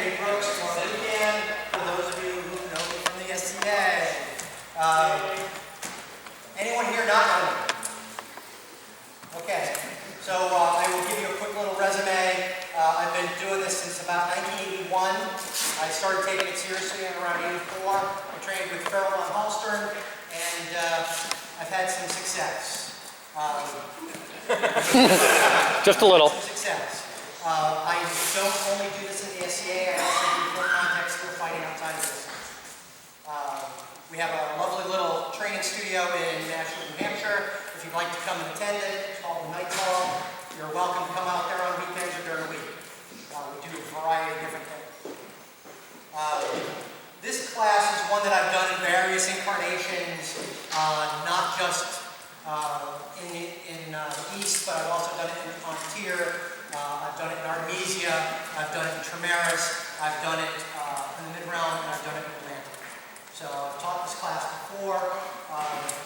Lucan, for those of you who know me from the SCA. Anyone here not know me? Okay, so I will give you a quick little resume. I've been doing this since about 1981. I started taking it seriously in around 84. I trained with Farrell and Halstern, and I've had some success. Just a little. Some success. I don't only do this in the SCA, I also do full contact skill fighting outside of this. We have a lovely little training studio in Nashville, New Hampshire. If you'd like to come and attend it, it's called the Night Hall. You're welcome to come out there on weekends or during the week. We do a variety of different things. This class is one that I've done in various incarnations, not just in the East, but I've also done it in Frontier. I've done it in Artemisia, I've done it in Tremaris, I've done it in the Mid-Realm, and I've done it in Atlantic. So I've taught this class before.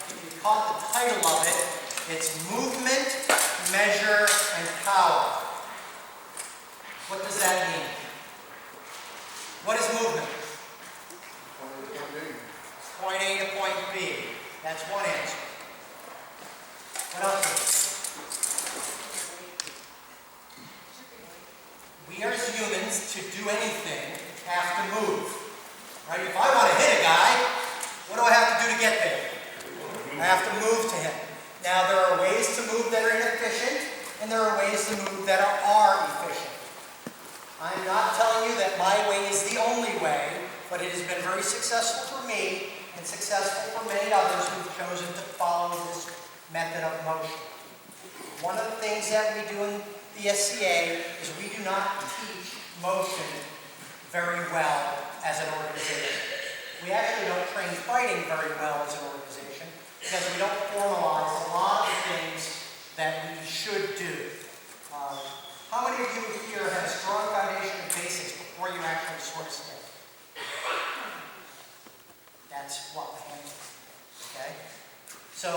If you caught the title of it, it's Movement, Measure, and Power. What does that mean? What is movement? Point A to point B. That's one answer. What else is it? We as humans, to do anything, have to move. Right? If I want to hit a guy, what do I have to do to get there? I have to move to him. Now, there are ways to move that are inefficient, and there are ways to move that are efficient. I'm not telling you that my way is the only way, but it has been very successful for me, and successful for many others who've chosen to follow this method of motion. One of the things that we do in the SCA is we do not teach motion very well as an organization. We actually don't train fighting very well as an organization because we don't formalize a lot of things that we should do. How many of you here have a strong foundation of basics before you actually sword stick? That's what the hand is. Okay? So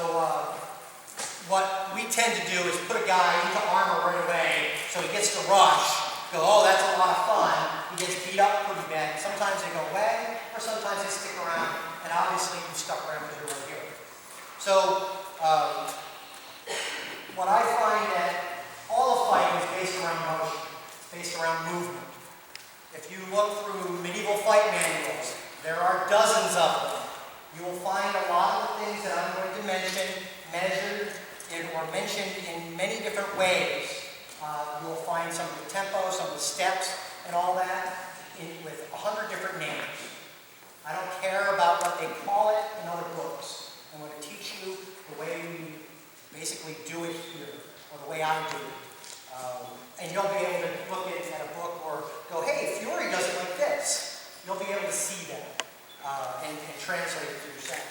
what we tend to do is put a guy into armor right away so he gets to rush, go, oh, that's a lot of fun. He gets beat up pretty bad. Sometimes they go away, or sometimes they stick around, and obviously you stuck around because you're right here. So what I find that all of fighting is based around motion. It's based around movement. If you look through medieval fight manuals, there are dozens of them. You will find a lot of the things that I'm going to mention measured or mentioned in many different ways. You will find some of the tempo, some of the steps, and all that with 100 different names. I don't care about what they call it in other books. I'm going to teach you the way we basically do it here, or the way I do it. And you'll be able to look at a book or go, hey, Fury does it like this. You'll be able to see that and translate it to yourself.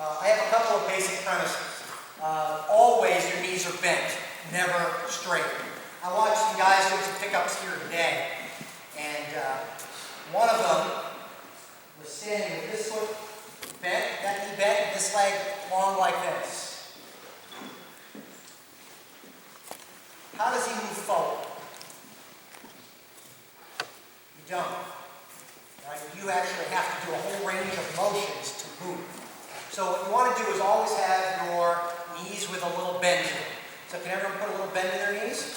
I have a couple of basic premises. Always your knees are bent, never straight. I watched some guys doing some pickups here today, and one of them was standing with this foot bent, that knee bent, and this leg long like this. How does he move forward? You don't. Right? You actually have to do a whole range of motions to move. So what you want to do is always have your knees with a little bend in them. So can everyone put a little bend in their knees?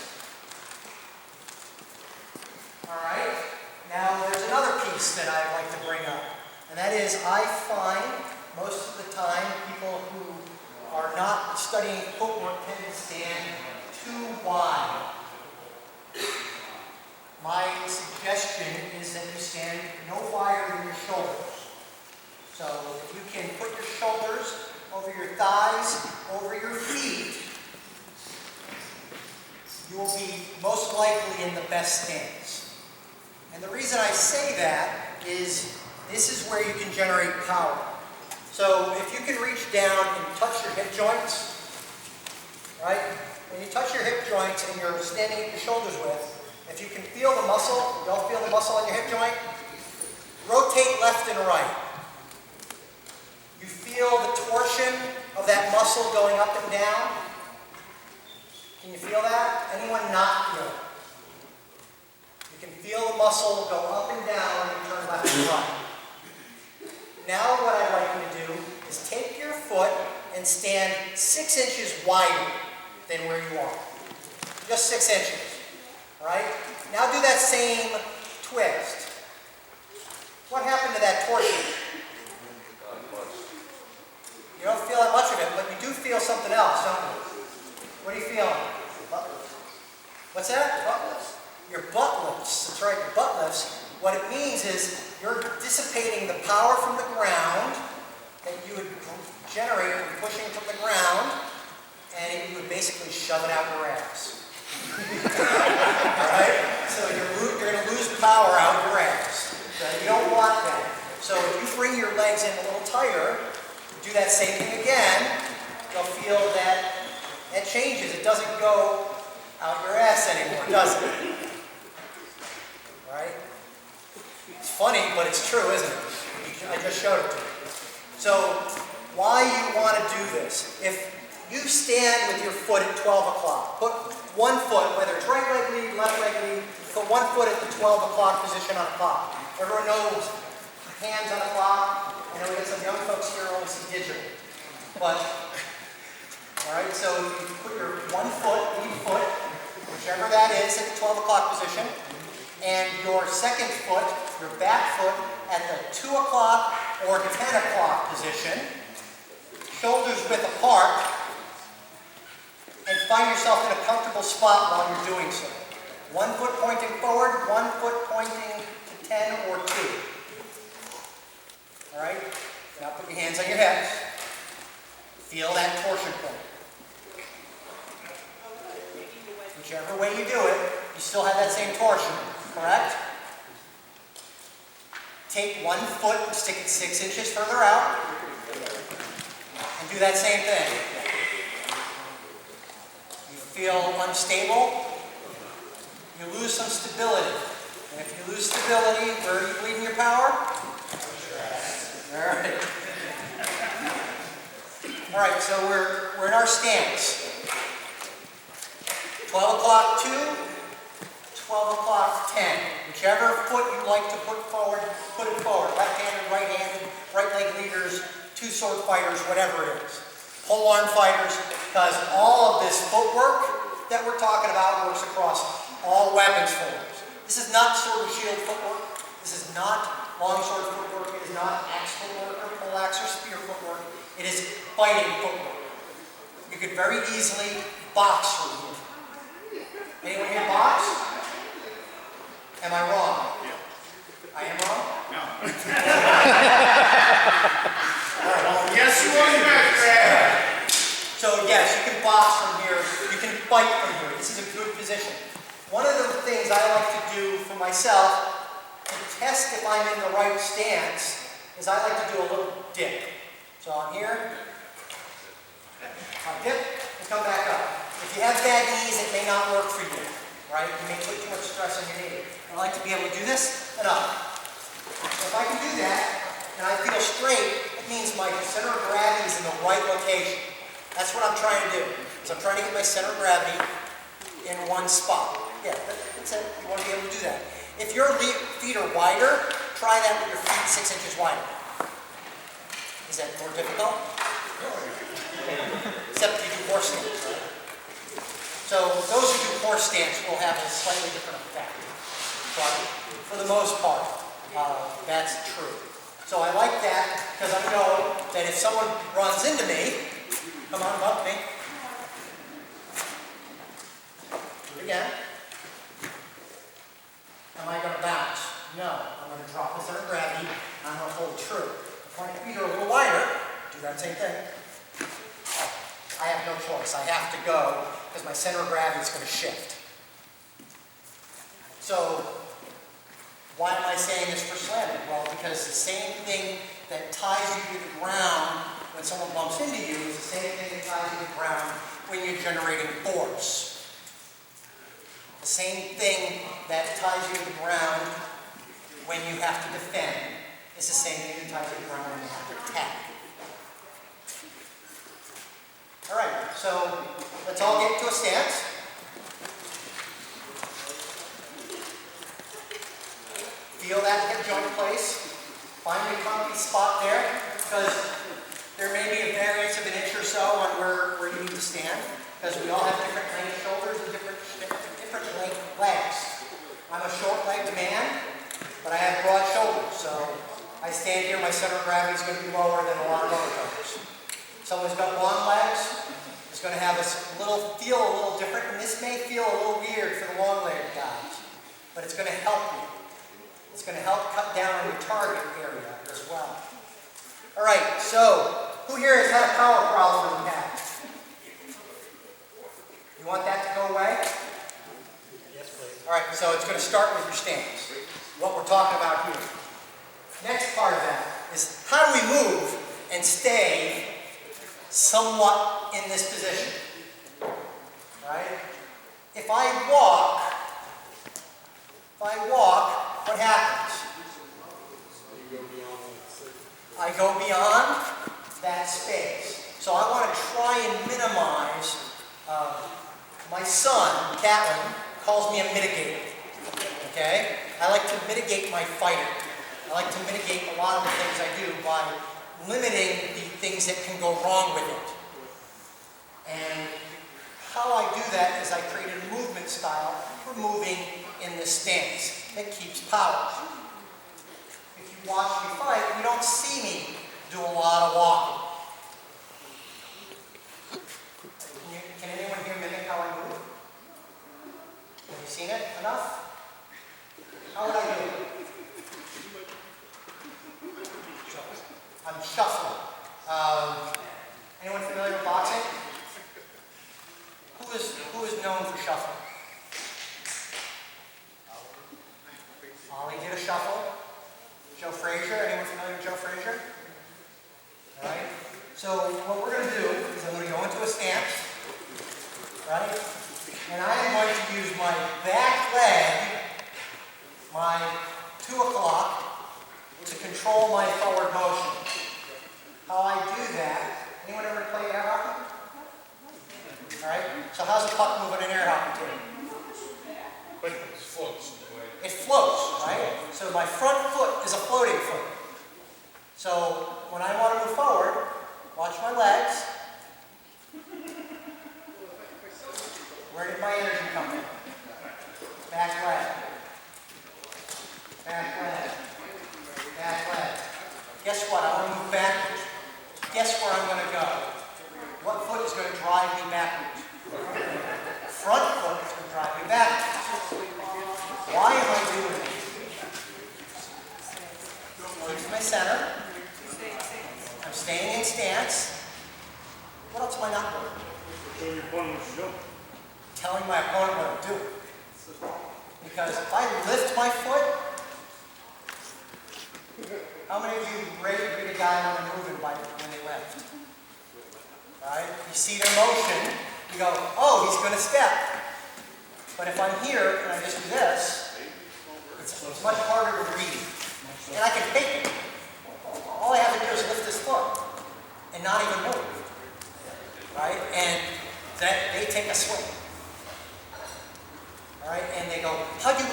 All right. Now there's another piece that I'd like to bring up. And that is I find most of the time people who are not studying footwork tend to stand too wide. My suggestion is that you stand no wider than your shoulders. So if you can put your shoulders over your thighs, over your feet, you will be most likely in the best stance. And the reason I say that is this is where you can generate power. So if you can reach down and touch your hip joints, right? When you touch your hip joints and you're standing at your shoulders width, if you can feel the muscle, you don't feel the muscle on your hip joint, rotate left and right. You feel the torsion of that muscle going up and down. Can you feel that? Anyone not feel it? muscle will go up and down and turn left and right. Now what I'd like you to do is take your foot and stand 6 inches wider than where you are. Just 6 inches. All right? Now do that same twist. What happened to that torsion? You don't feel that much of it, but you do feel something else, don't you? What are you feeling? Butt lifts. What's that? Butt lifts. Your butt lifts. That's right, your butt lifts. What it means is you're dissipating the power from the ground that you would generate from pushing from the ground, and you would basically shove it out your ass. Alright? So you're going to lose power out your ass. So you don't want that. So if you bring your legs in a little tighter, do that same thing again, you'll feel that it changes. It doesn't go out your ass anymore, does it? Alright? It's funny, but it's true, isn't it? I just showed it to you. So, why you want to do this? If you stand with your foot at 12 o'clock, put one foot, whether it's right leg lead, left leg lead, put one foot at the 12 o'clock position on the clock. Everyone knows hands on the clock. I know we got some young folks here who only see digital. But, alright, so you put your one foot, lead foot, whichever that is, at the 12 o'clock position, and your second foot, your back foot, at the 2 o'clock or 10 o'clock position, shoulders width apart, and find yourself in a comfortable spot while you're doing so. One foot pointing forward, one foot pointing to 10 or 2. Alright? Now put your hands on your hips. Feel that torsion point. Whichever way you do it, you still have that same torsion, correct? Take one foot and stick it 6 inches further out, and do that same thing. You feel unstable, you lose some stability. And if you lose stability, where are you bleeding your power? Alright. Alright, so we're in our stance. 12 o'clock 2, 12 o'clock 10. Whichever foot you like to put forward, put it forward. Left-handed, right-handed, right leg leaders, two sword fighters, whatever it is. Pole arm fighters, because all of this footwork that we're talking about works across all weapons forms. This is not sword or shield footwork. This is not long sword footwork. It is not axe footwork or pole axe or spear footwork. It is fighting footwork. You could very easily box from here. Anyone here box? Am I wrong? Yeah. I am wrong? No. Well, yes, you are, Matt. So yes, you can box from here. You can fight from here. This is a good position. One of the things I like to do for myself to test if I'm in the right stance is I like to do a little dip. So I'm here, I dip, and come back up. If you have bad knees, it may not work for you, right? You may put too much stress on your knee. I like to be able to do this and up. So if I can do that, and I feel straight, it means my center of gravity is in the right location. That's what I'm trying to do. So I'm trying to get my center of gravity in one spot. Yeah, that's it. You want to be able to do that. If your feet are wider, try that with your feet 6 inches wider. Is that more difficult? Except if you do horse stance, right? So those who do horse stance will have a slightly different effect. But for the most part, that's true. So I like that because I know that if someone runs into me, come on, bump me. Do it again. Am I going to bounce? No. I'm going to drop the center of gravity, and I'm going to hold true. If my feet are a little wider, do that same thing. I have no choice. I have to go because my center of gravity is going to shift. So, why am I saying this for slamming? Well, because the same thing that ties you to the ground when someone bumps into you is the same thing that ties you to the ground when you're generating force. The same thing that ties you to the ground when you have to defend is the same thing that ties you to the ground when you have to attack. Alright, so let's all get into a stance. Feel that hip joint place. Find a comfy spot there, because there may be a variance of an inch or so on where you need to stand, because we all have different length shoulders and different length legs. I'm a short-legged man, but I have broad shoulders, so I stand here, my center of gravity is going to be lower than a lot of other folks. Someone who's got long legs is going to have feel a little different, and this may feel a little weird for the long-legged guys, but it's going to help you. It's going to help cut down on your target area as well. All right, so who here has had a power problem in the past? You want that to go away? Yes, please. All right, so it's going to start with your stance, what we're talking about here. Next part of that is how do we move and stay somewhat in this position? Right? If I walk, what happens? I go beyond that space. So I want to try and minimize. My son, Catlin, calls me a mitigator. Okay? I like to mitigate my fighting. I like to mitigate a lot of the things I do by limiting the things that can go wrong with it. And how I do that is I created a movement style for moving in this stance that keeps power. If you watch me fight, you don't see me do a lot of walking. Can anyone here mimic how I move? Have you seen it enough? How would I do it? I'm shuffling. Anyone familiar with boxing? Who is known for shuffling? Ollie did a shuffle. Joe Frazier. Anyone familiar with Joe Frazier? All right. So what we're going to do is I'm going to go into a stance. Right? And I am going to use my back leg, my 2 o'clock, to control my forward motion. How I do that, anyone ever play air hockey? All right, so how's a puck move in an air hockey team? It floats. It floats, right? So my front foot is a floating foot. So when I want to move forward, watch my legs. Where did my energy come from? Back leg. Back leg. Back leg. Guess what? I want to move backwards. Guess where I'm going to go? What foot is going to drive me backwards? Front foot is going to drive me backwards. Why am I doing this? Keeps my center. I'm staying in stance. What else am I not doing? Showing your opponent what you're doing. Telling my opponent what I'm doing. Because if I lift my foot, how many of you rate a guy when they're moving when they lift? Right? You see their motion, you go, oh, he's going to step. But if I'm here and I just do this, it's much harder to read. And I can fake it. All I have to do is lift this foot and not even move. Right? And they take a swing. All right? And they go, how'd you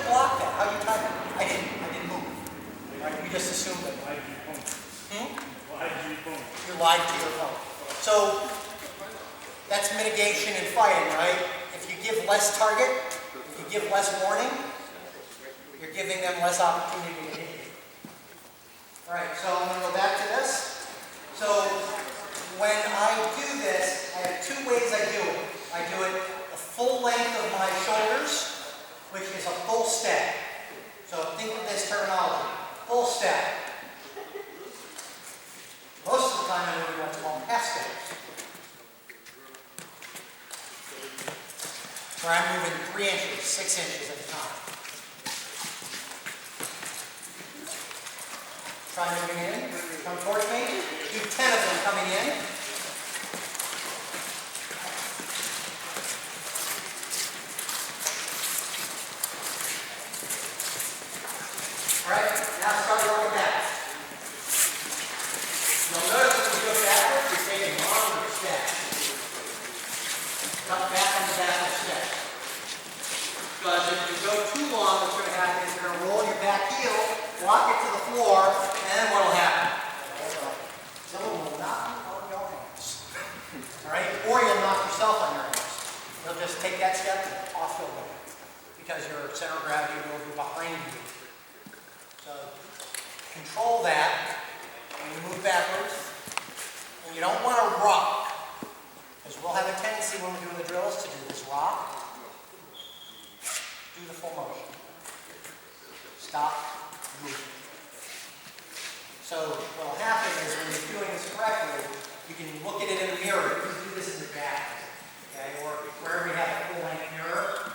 block that? How'd you time it? I didn't move. Right? You just assumed it. You lied to your opponent. So that's mitigation in fighting, right? If you give less target, if you give less warning, you're giving them less opportunity to hit you. All right, so I'm going to go back to this. So when I do this, I have 2 ways I do it. I do it the full length of my shoulders, which is a full step. So think of this terminology. Full step. Most of the time I'm doing what's called half steps. Where I'm moving 3 inches, 6 inches at a time. Try moving in, come towards me. Do 10 of them coming in. All right, now start working back. You'll notice when you go backwards, you're taking longer steps. Cut back on the backward step. Because if you go too long, what's going to happen is you're going to roll your back heel Walk it to the floor, and then what will happen? Someone will knock you on your hands. All right? Or you'll knock yourself on your hands. You'll just take that step, off you'll go. Because your center of gravity will be behind you. So control that when you move backwards. And you don't want to rock. Because we'll have a tendency when we're doing the drills to do this rock. Do the full motion. Stop, move. So what will happen is when you're doing this correctly, you can look at it in the mirror. You can do this in the back. Okay? Or wherever you have a full-length mirror.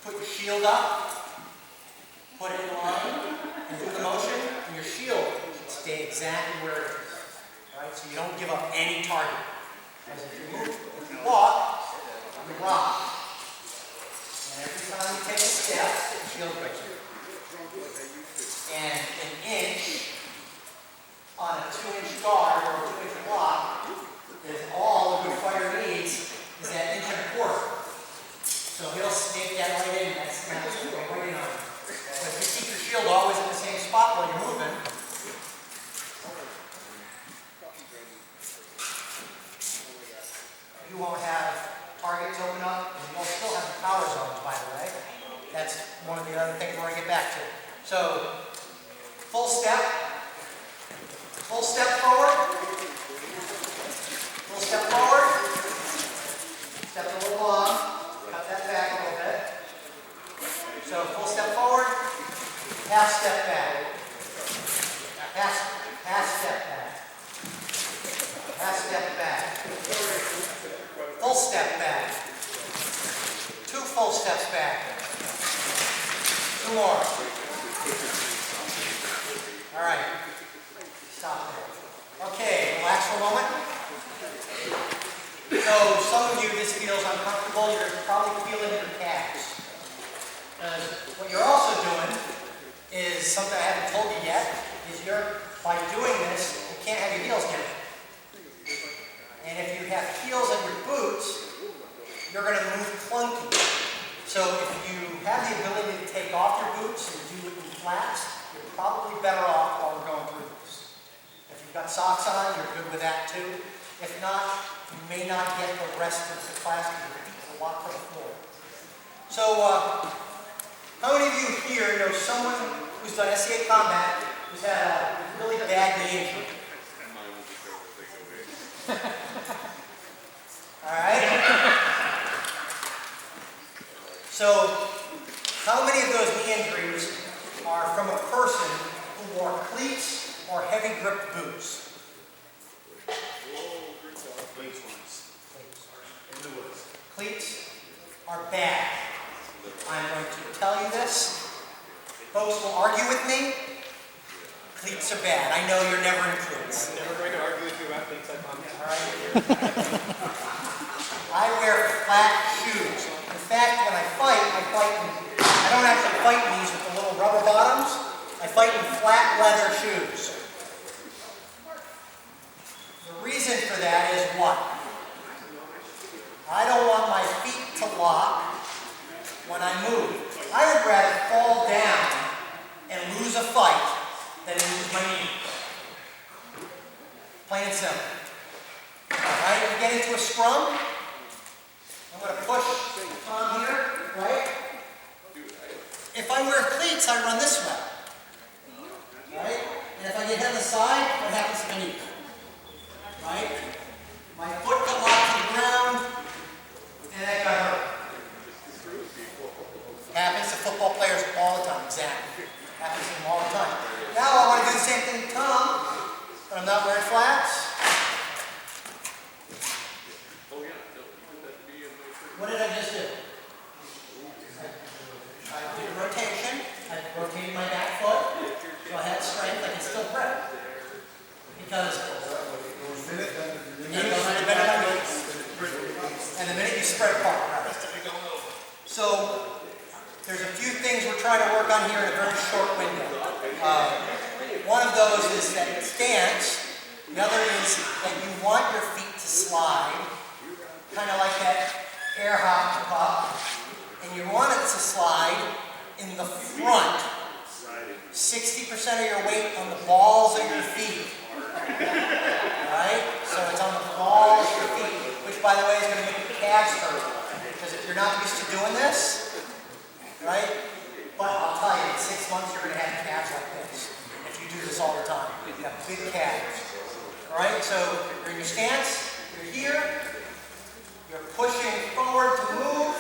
Put your shield up, put it in line, and do the motion, and your shield should stay exactly where it is. Right? So you don't give up any target. As if you move, if you walk, you rock. And every time you take a step, the shield breaks you. And an inch on a 2-inch guard or a 2-inch block is all a good fighter needs is that 1.25 inches. So he'll snake that right in, that snaps right in on you. But if you keep your shield always in the same spot while you're moving, you won't have targets open up, and you will still have the power zones, by the way. That's one of the other things we're going to get back to. So, full step forward, step a little long, cut that back a little bit. So, full step forward, half step back, half step back, half step back, full step back, 2 full steps back, 2 more. All right, stop there. Okay, relax for a moment. So some of you, this feels uncomfortable. You're probably feeling your calves. What you're also doing is something I haven't told you yet, is by doing this, you can't have your heels down. And if you have heels on your boots, you're going to move clunky. So if you have the ability to take off your boots and do it in flats, you're probably better off while we're going through this. If you've got socks on, you're good with that too. If not, you may not get the rest of the class because your feet will lock to the floor. So how many of you here know someone who's done SCA combat who's had a really bad knee injury? Alright? So, how many of those knee injuries are from a person who wore cleats or heavy grip boots? Cleats are bad. I'm going to tell you this. Folks will argue with me. Cleats are bad. I know you're never in cleats. I'm never going to argue with you about cleats, I promise. All right. I wear flat shoes. In fact, when I don't actually fight in these with the little rubber bottoms. I fight in flat leather shoes. The reason for that is what? I don't want my feet to lock when I move. I would rather fall down and lose a fight than lose my knee. Plain and simple. Alright, we get into a scrum. I'm going to push Tom here, right? If I wear cleats, I run this way. Right? And if I get hit on the side, what happens to my knee? Right? My foot got locked to the ground, and that got hurt. Happens to football players all the time, exactly. Happens to them all the time. Now I want to do the same thing to Tom, but I'm not wearing flats. What did I just do? I did a rotation. I rotated my back foot, so I had strength. I can still grip. Because the knee goes under the bend of my knees, and the minute you spread apart. Right? So there's a few things we're trying to work on here in a very short window. One of those is that stance. The other is that you want your feet to slide, kind of like that air hop pup, and you want it to slide in the front 60% of your weight on the balls of your feet. Right? So it's on the balls of your feet, which by the way is going to make your calves hurt. Because if you're not used to doing this, right? But I'll tell you, in 6 months you're going to have calves like this. If you do this all the time. You have big calves. Alright, so you're in your stance, you're here, you're pushing forward to move.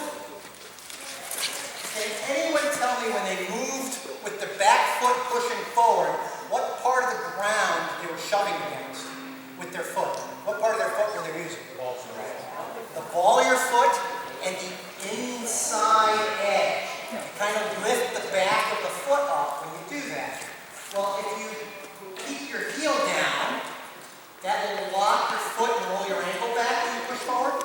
Can anyone tell me when they moved with the back foot pushing forward, what part of the ground they were shoving against with their foot? What part of their foot were they using? The ball of your foot and the inside edge. You kind of lift the back of the foot up when you do that. Well, if you keep your heel down, that will lock your foot and roll your ankle back when you push forward.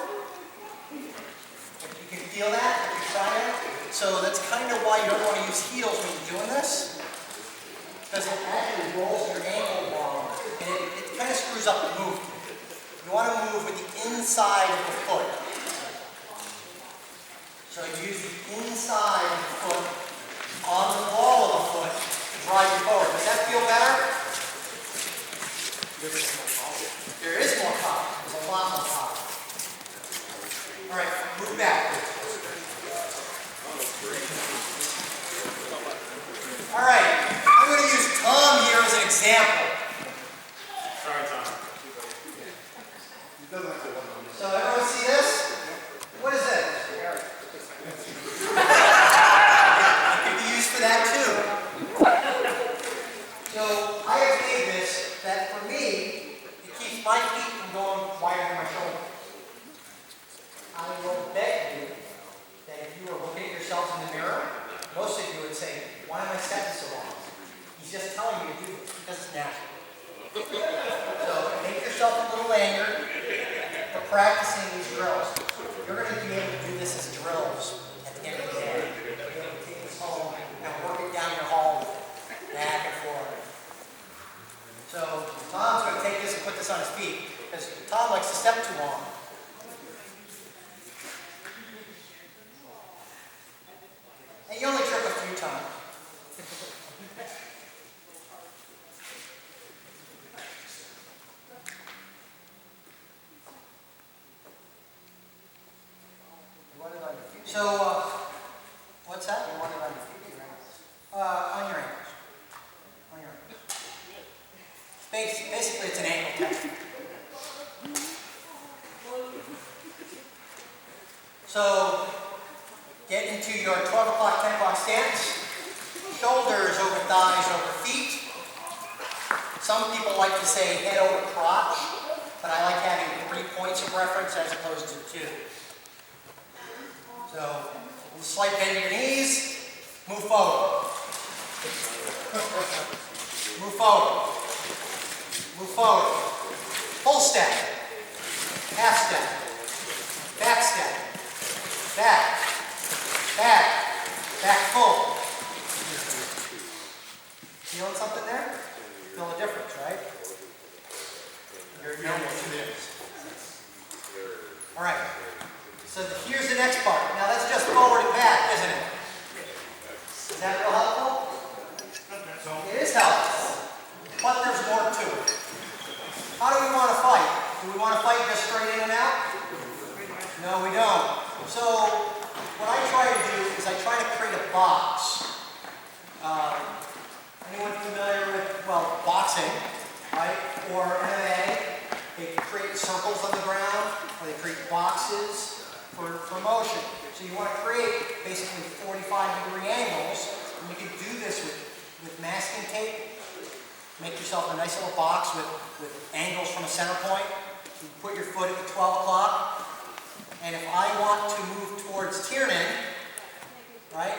You can feel that if you're trying. So that's kind of why you don't want to use heels when you're doing this. Because it actually rolls your ankle wrong. And it kind of screws up the movement. You want to move with the inside of the foot. So you use the inside of the foot on the ball of the foot to drive you forward. Does that feel better? There is more power. There's a lot more power. All right, move back. All right, I'm going to use Tom here as an example. Sorry, Tom. So everyone see this? What is it? It could be used for that too. So I have made this that for me, it keeps my feet from going wider than my shoulder. I will bet you that if you were looking at yourselves in the mirror, most of you would say, why am I stepping so long? He's just telling you to do this because it's natural. So make yourself a little lanyard for practicing these drills. You're going to be able to do this as drills at the end of the day. You're going to be able to take this home and work it down your hall with it, back and forth. So Tom's going to take this and put this on his feet because Tom likes to step too long. And you only trip a few times. So, what's that? On your ankles. On your ankles. Basically, it's an ankle test. So, get into your 12 o'clock, 10 o'clock stance. Shoulders over thighs over feet. Some people like to say head over crotch, but I like having 3 points of reference as opposed to 2. So, slight bend in your knees, move forward. Move forward. Move forward. Full step. Half step. Back step. Back. Back. Back full. Feeling something there? Feel a difference, right? You're used to this. All right. So here's the next part. Now that's just forward and back, isn't it? Is that real helpful? It is helpful. But there's more to it. How do we want to fight? Do we want to fight just straight in and out? No, we don't. So what I try to do is I try to create a box. Anyone familiar with, well, boxing, right? Or MMA? They create circles on the ground, or they create boxes for motion. So you want to create basically 45-degree angles, and you can do this with masking tape. Make yourself a nice little box with angles from a center point. You put your foot at the 12 o'clock, and if I want to move towards Tiernan, right,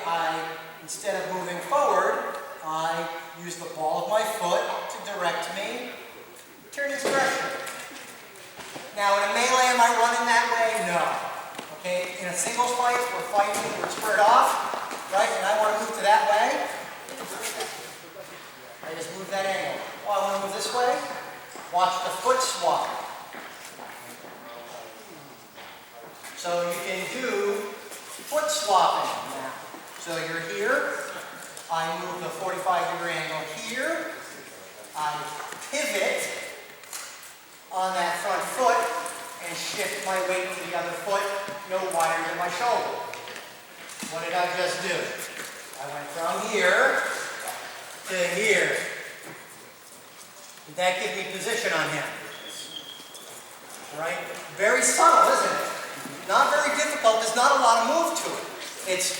instead of moving forward, I use the ball of my foot to direct me Tiernan's direction. Now in a melee, am I running that way? No. Okay, in a singles fight, we're fighting, we're squared off, right? And I want to move to that way. I just move that angle. Oh, I want to move this way. Watch the foot swap. So you can do foot swapping now. So you're here, I move the 45-degree angle here. I pivot on that front foot and shift my weight to the other foot no wider than my shoulder. What did I just do? I went from here to here. Did that give me position on him? All right? Very subtle, isn't it? Not very difficult. There's not a lot of move to it. It's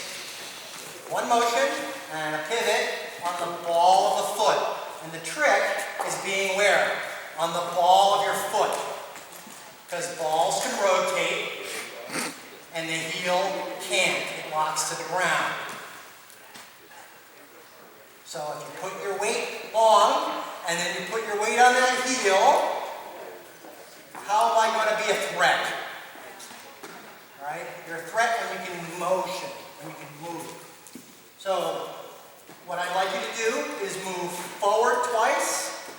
one motion and a pivot on the ball of the foot. And the trick is being where? On the ball of your foot. Because balls can rotate and the heel can't. It locks to the ground. So if you put your weight long and then you put your weight on that heel, how am I going to be a threat? Right? You're a threat when you can motion, when you can move. So what I'd like you to do is move forward twice,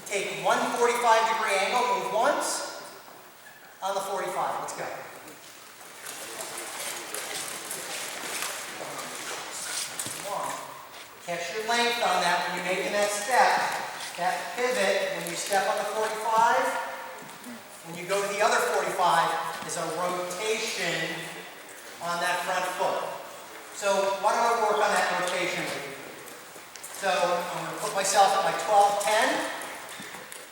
take one 45-degree angle, move once on the 45. Let's go. Catch your length on that when you're making that step. That pivot, when you step on the 45, when you go to the other 45, is a rotation on that front foot. So why don't I work on that rotation with you? So I'm going to put myself at my 12-10,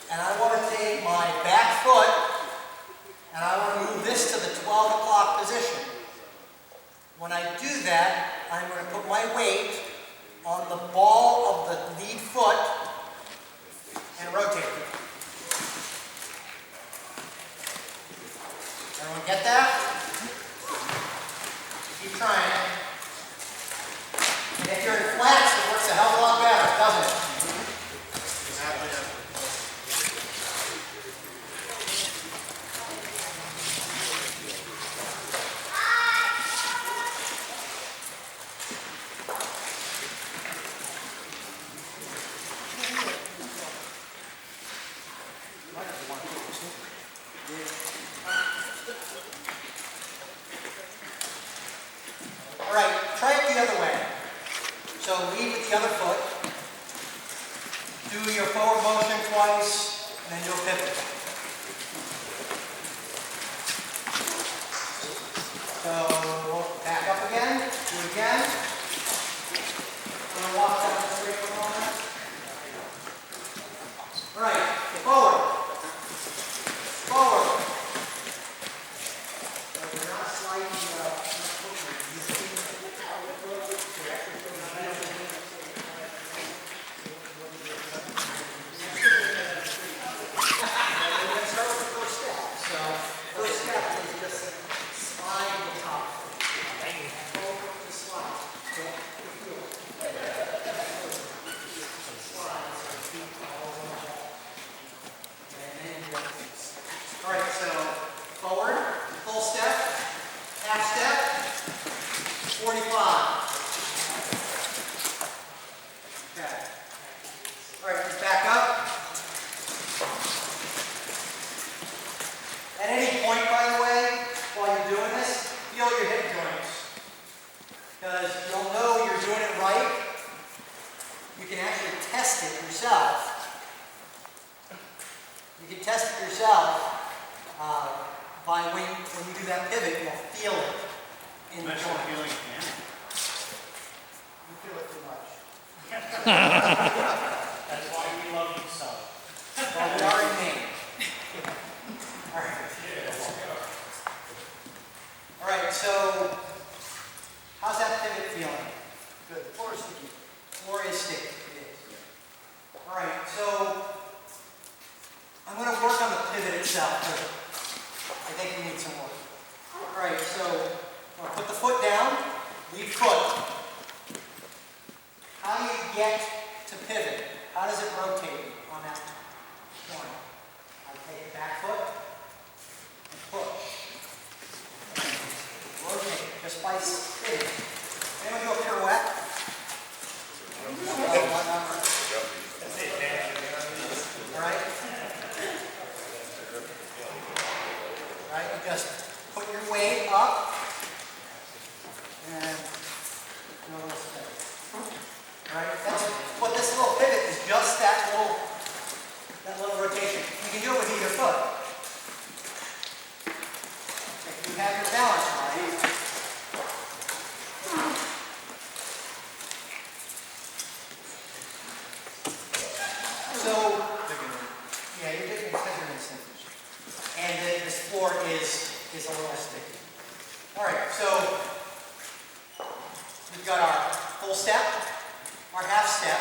and I want to take my back foot, and I want to move this to the 12 o'clock position. When I do that, I'm going to put my weight on the ball of the lead foot and rotate it. Everyone get that? Keep trying it. And if you're in flats, it works a hell of a lot better, doesn't it? All right, try it the other way. So lead with the other foot. Do your forward motion twice, and then do a pivot. So back up again. Do it again. I'm going to walk down the straight for a moment. All right, forward. Forward. So you're not sliding All right, so forward, full step, half step, 45. Okay. All right, let's back up. At any point, by the way, while you're doing this, feel your hip joints. Because you'll know you're doing it right. You can actually test it yourself. You can test it yourself by when you do that pivot, you'll feel it in the joint. You feel it too much. That's why we love you so. Well, we are in Maine. All right. All right, so how's that pivot feeling? Good. Floor is sticky. Floor is sticky. It is. All right, so I'm going to work on the pivot itself. I think we need some work. All right, so I'm going to put the foot down, lead foot. How do you get to pivot? How does it rotate on that point? I take the back foot and push. Rotate just by spinning. Anyone do a pirouette? That's it, Dan. All right? All right, you just put your weight up and do a little spin. notice that little rotation. You can do it with either foot. If you have your balance right. So, yeah, you're digging because you're instant. And then this floor is a little sticky. All right, so we've got our full step, our half step,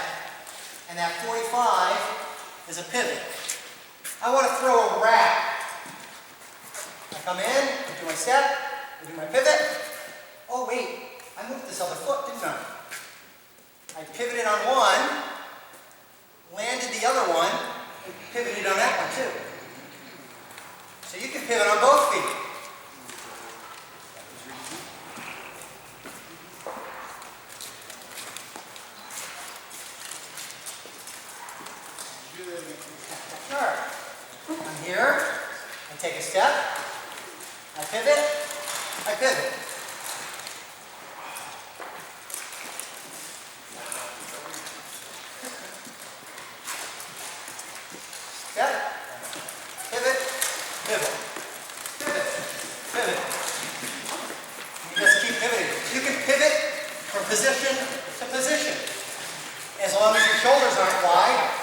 and that 45 is a pivot. I want to throw a wrap. I come in, I do my step, I do my pivot. Oh wait, I moved this other foot, didn't I? I pivoted on one, landed the other one, and pivoted on that one too. So you can pivot on both feet. Sure. I'm here, I take a step, I pivot, I pivot. Step, pivot, pivot, pivot, pivot. You just keep pivoting. You can pivot from position to position. As long as your shoulders aren't wide.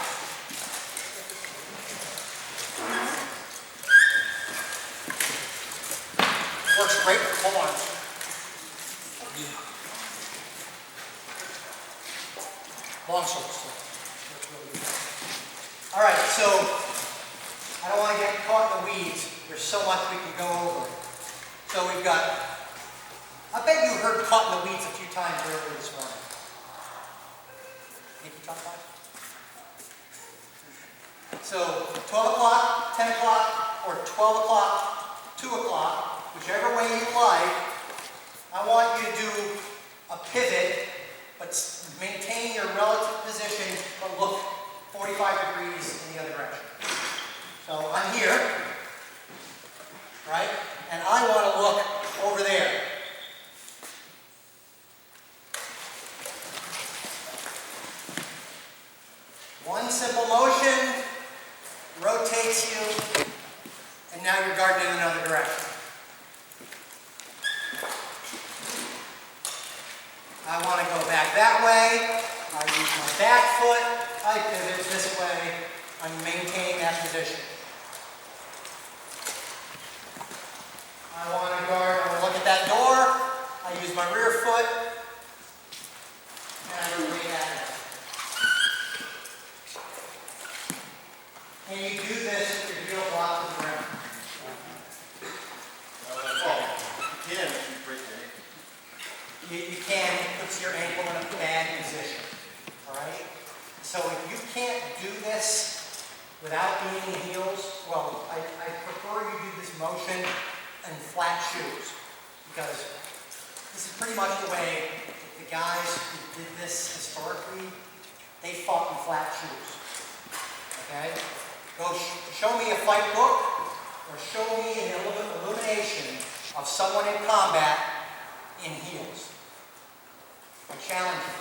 Works great. Hold on. Long shoulders. All right, so I don't want to get caught in the weeds. There's so much we can go over. So we've got, I bet you heard caught in the weeds a few times earlier this morning. Think you talked about it? So 12 o'clock, 10 o'clock, or 12 o'clock, 2 o'clock, whichever way you like, I want you to do a pivot, but maintain your relative position, but look 45 degrees in the other direction. So I'm here, right? And I want to look over there. One simple motion rotates you, and now you're guarded in another direction. I want to go back that way. I use my back foot. I pivot this way. I'm maintaining that position. I want to guard, I want to look at that door. I use my rear foot. And I rotate that way. And you do this with your heel block to the ground. You can, it puts your ankle in a bad position. Alright? So if you can't do this without being in heels, well, I prefer you do this motion in flat shoes. Because this is pretty much the way the guys who did this historically, they fought in flat shoes. Okay? Go show me a fight book, or show me an illumination of someone in combat in heels. I challenge you.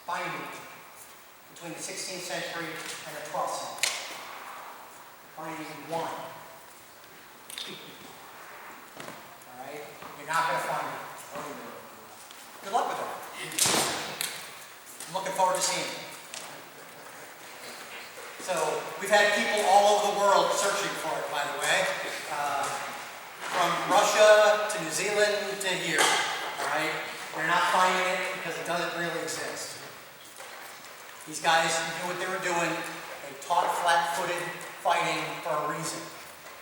Find me between the 16th century and the 12th century. Find me one. All right? You're not going to find me. Good luck with that. I'm looking forward to seeing you. So we've had people all over the world searching for it, by the way. From Russia to New Zealand to here. All right? They're not finding it because it doesn't really exist. These guys knew what they were doing. They taught flat-footed fighting for a reason.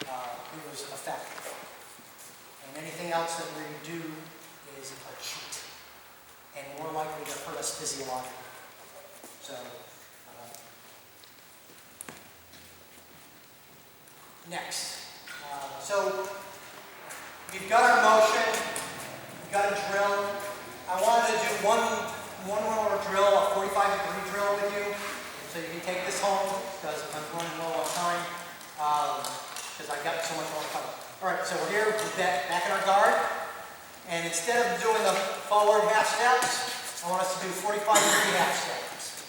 It was effective. And anything else that we do is a cheat. And more likely to hurt us physiologically. So, next. So, we've got our motion. We've got a drill. I wanted to do one more drill, a 45-degree drill with you, so you can take this home, because I'm running low on time, because I've got so much more to cover. All right, so we're here back in our guard, and instead of doing the forward half steps, I want us to do 45-degree half steps.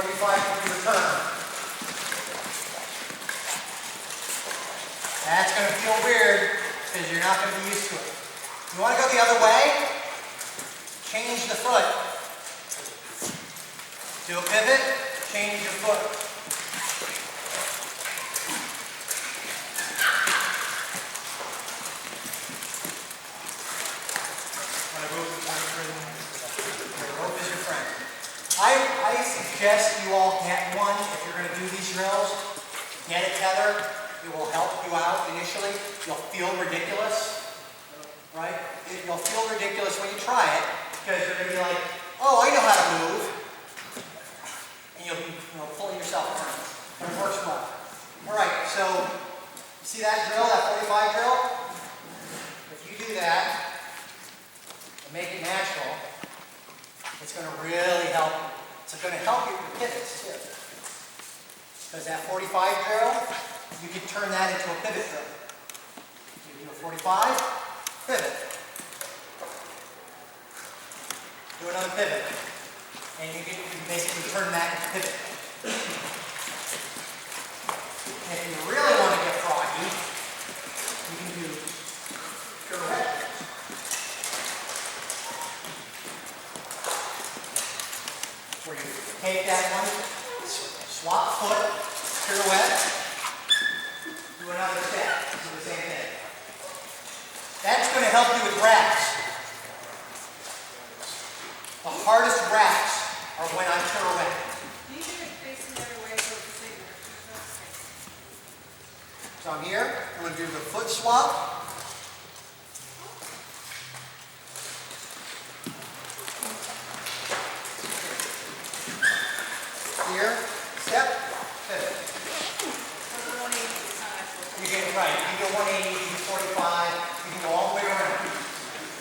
45 for your turn. That's going to feel weird because you're not going to be used to it. You want to go the other way? Change the foot. Do a pivot, change your foot. Rope is your friend. I suggest you all get one if you're going to do these drills. Get a tether. It will help you out initially. You'll feel ridiculous, right? You'll feel ridiculous when you try it because you're going to be like, oh, I know how to move. And you'll be pulling yourself around. But it works well. All right, so you see that drill, that 45 drill? If you do that and make it natural, it's going to really help you. It's going to help you with pivots too. Because that 45 drill, you can turn that into a pivot drill. You do a 45, pivot. Do another pivot. And you can basically turn that into pivot. And if you really want to get froggy, you can do pirouette. Where you take that one, swap foot, pirouette, do another step, do the same thing. That's going to help you with wraps. The hardest wraps are when I'm pirouette. You should have faced the other way so it's the same. So I'm here, I'm going to do the foot swap. Here, step, pivot. You get it right. You can go 180, you can go 45, you can go all the way around.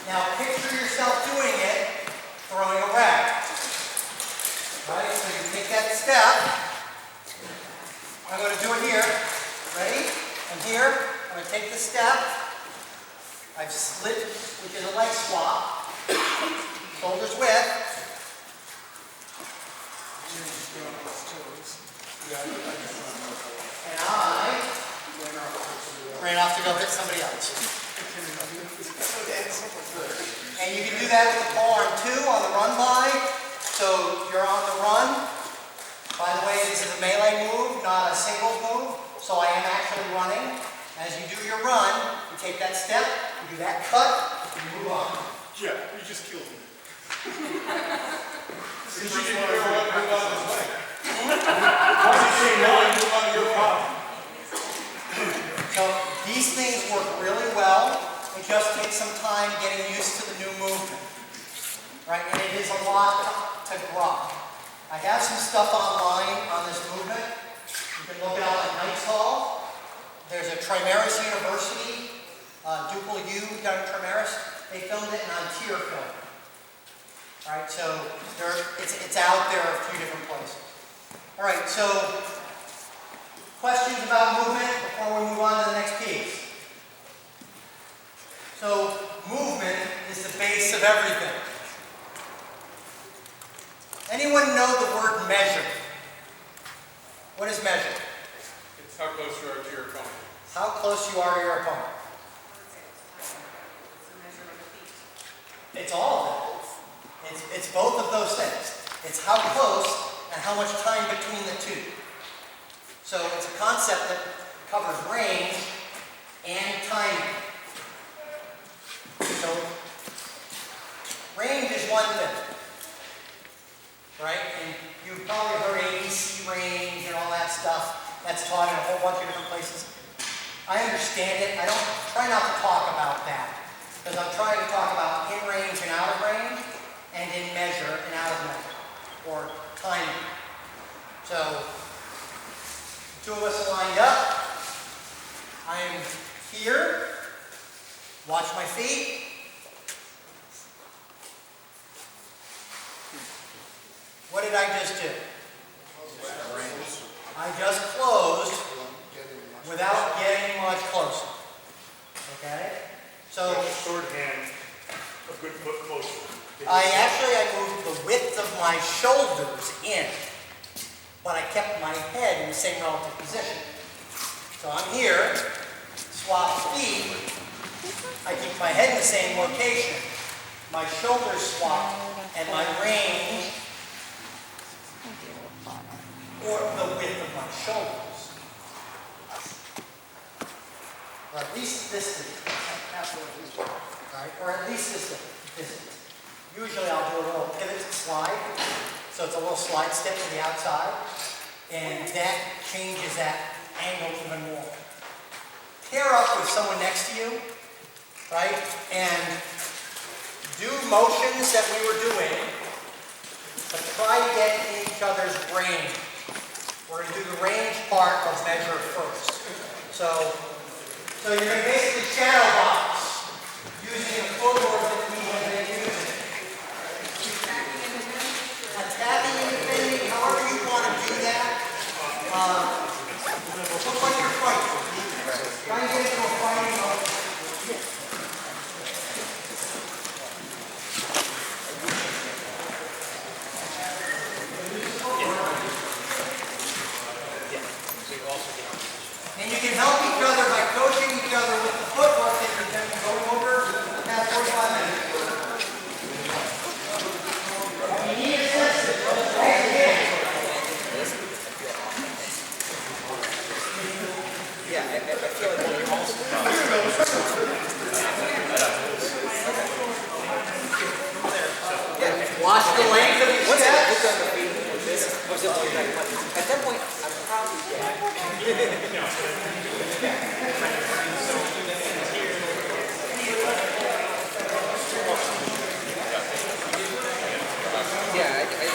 Now picture yourself doing it, throwing a wrap. Right? So you take that step. I'm going to do it here. Ready? And here, I'm going to take the step. I've slid, which is a leg swap. Shoulders width. And I ran off to go hit somebody else. And you can do that with the pole arm too on the run by. So you're on the run. By the way, this is a melee move, not a singles move. So I am actually running. As you do your run, you take that step, you do that cut, and you move on. Yeah, you just killed me. You should move on this way. Why did you say no and move on to your problem? So these things work really well. It just takes some time getting used to the new movement. Right? And it is a lot to grok. I have some stuff online on this movement. You can look it up at Knight's Hall. There's a Trimaris University, Duple U down in Trimaris. They filmed it on tier film. All right, so it's out there a few different places. All right, so questions about movement before we move on to the next piece. So movement is the base of everything. Anyone know the word measure? What is measure? It's how close you are to your opponent. How close you are to your opponent. It's all of that. It's both of those things. It's how close and how much time between the two. So it's a concept that covers range and timing. So range is one thing, right? And you've probably heard ABC range and all that stuff. That's taught in a whole bunch of different places. I understand it. I don't try not to talk about that because I'm trying to talk about in range and out of range, and in measure and out of measure, or timing. So, two of us lined up. I am here. Watch my feet. What did I just do? I just closed without getting much closer. Okay? So Shorthand, a good foot closer. I moved the width of my shoulders in. but I kept my head in the same relative position. So I'm here, swap feet, I keep my head in the same location. My shoulders swap, and my range, or the width of my shoulders. Or at least this distance. Right? Or at least this distance. Usually I'll do a little pivot slide, so it's a little slide step to the outside, and that changes that angle even more. Pair up with someone next to you, right? And do motions that we were doing, but try to get in each other's range. We're going to do the range part of measure first. So you're going to basically shadow box using a footwork that we have been using. Attacking and defending, however you want to do that. Look like you're fighting. Try and get into a fighting mode. And you can help each other by coaching each other with the footwork that you've been going over the past 45 minutes. You need assistance. Raise your hand. Yeah, I feel like you're also. Watch the length of your Once I steps. look on the feet like this, what's it like? At that point, I'm probably dead. Yeah, I feel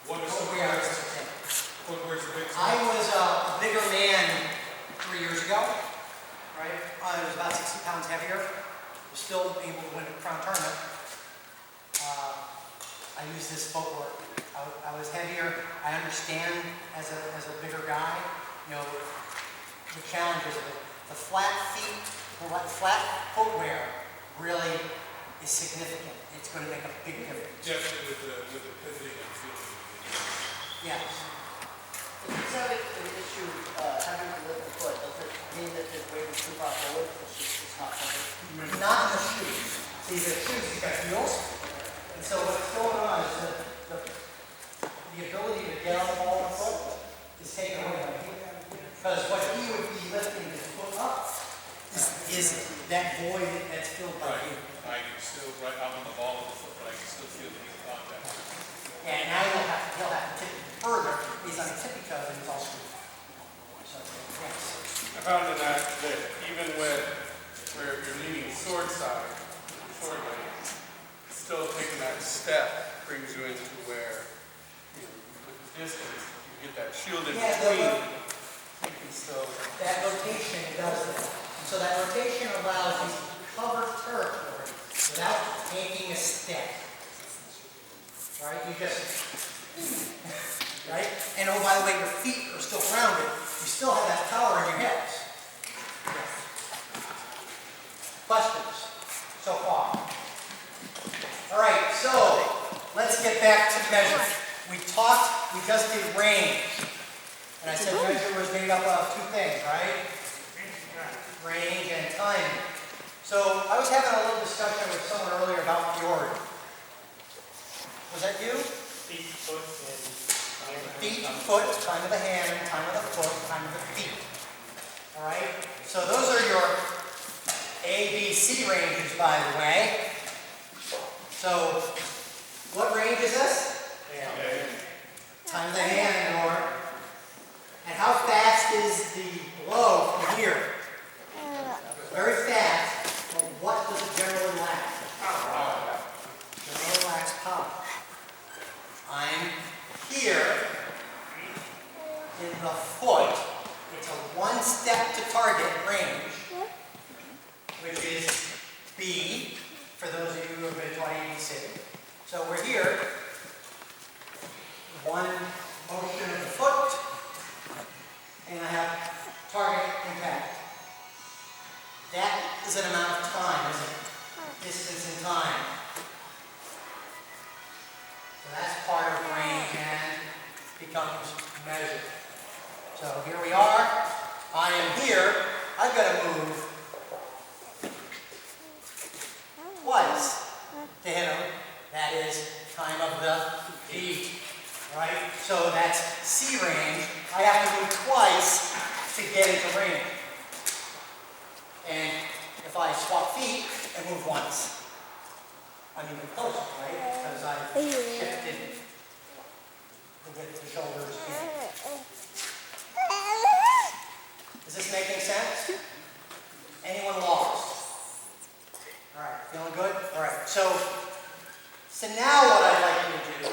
What is the Footwear. footwear's the big I was a bigger man still able to win a crown tournament. I use this footwork. I was heavier. I understand as a bigger guy, you know, the challenges of it. The flat feet, flat footwear really is significant. It's going to make a big difference. Definitely with the pivoting and fielding. Yes. If you have an issue having to lift the foot, does it mean that the weight is too far forward? It's not something. Not in the shoes. See, the shoes, you've got heels. And so what's going on is that the ability to get on the ball in the foot is taken away by the heel. Because what he would be lifting his foot up is that void that's filled by the heel. I can still, right out on the ball of the foot, but I can still feel the heel contact. And now he'll have to tip it further. He's on a tippy toe and he's all screwed. So, yes. I found that even where you're leaning sword side, sword way, still taking that step brings you into where, you know, with the distance, you get that shield in Yeah, between, you can still. that rotation does that. So that rotation allows you to cover territory without taking a step. Right? You just, right? And oh, by the way, your feet are still grounded. You still have that power in your hips. Questions so far? All right, so let's get back to measure. We just did range. And I said measure was made up of two things, right? Range and timing. So I was having a little discussion with someone earlier about priority. Was that you? Feet, foot, and Feet, foot, time of the hand, time of the foot, time of the feet. All right? So those are your A, B, C ranges, by the way. So what range is this? Time of the hand, or and how fast is the blow from here? Very fast, but what does it generally lack? Generally lacks power. I'm here in the foot. It's a one step to target range, which is B, for those of you who have been to IEDC. So we're here, one motion of the foot, and I have target impact. That is an amount of time, isn't it? Distance and time. So that's part of range and becomes measured. So here we are. I am here. I've got to move twice to hit him. That is time of the feet. Right? So that's C range. I have to move twice to get into range. And if I swap feet and move once, I'm even closer, right? Because I've shifted the width of the shoulders. Is this making sense? Anyone lost? All right, feeling good? All right, so now what I'd like you to do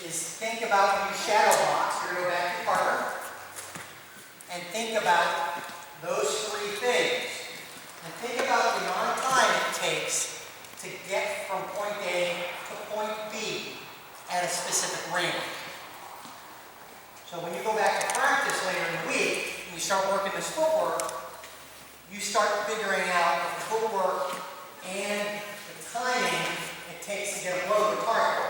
is think about when you shadow box, you're going to go back to Parker, and think about those three things. And think about the amount of time it takes to get from point A to point B at a specific range. So when you go back to practice later in the week, and you start working this footwork, you start figuring out the footwork and the timing it takes to get a blow to the target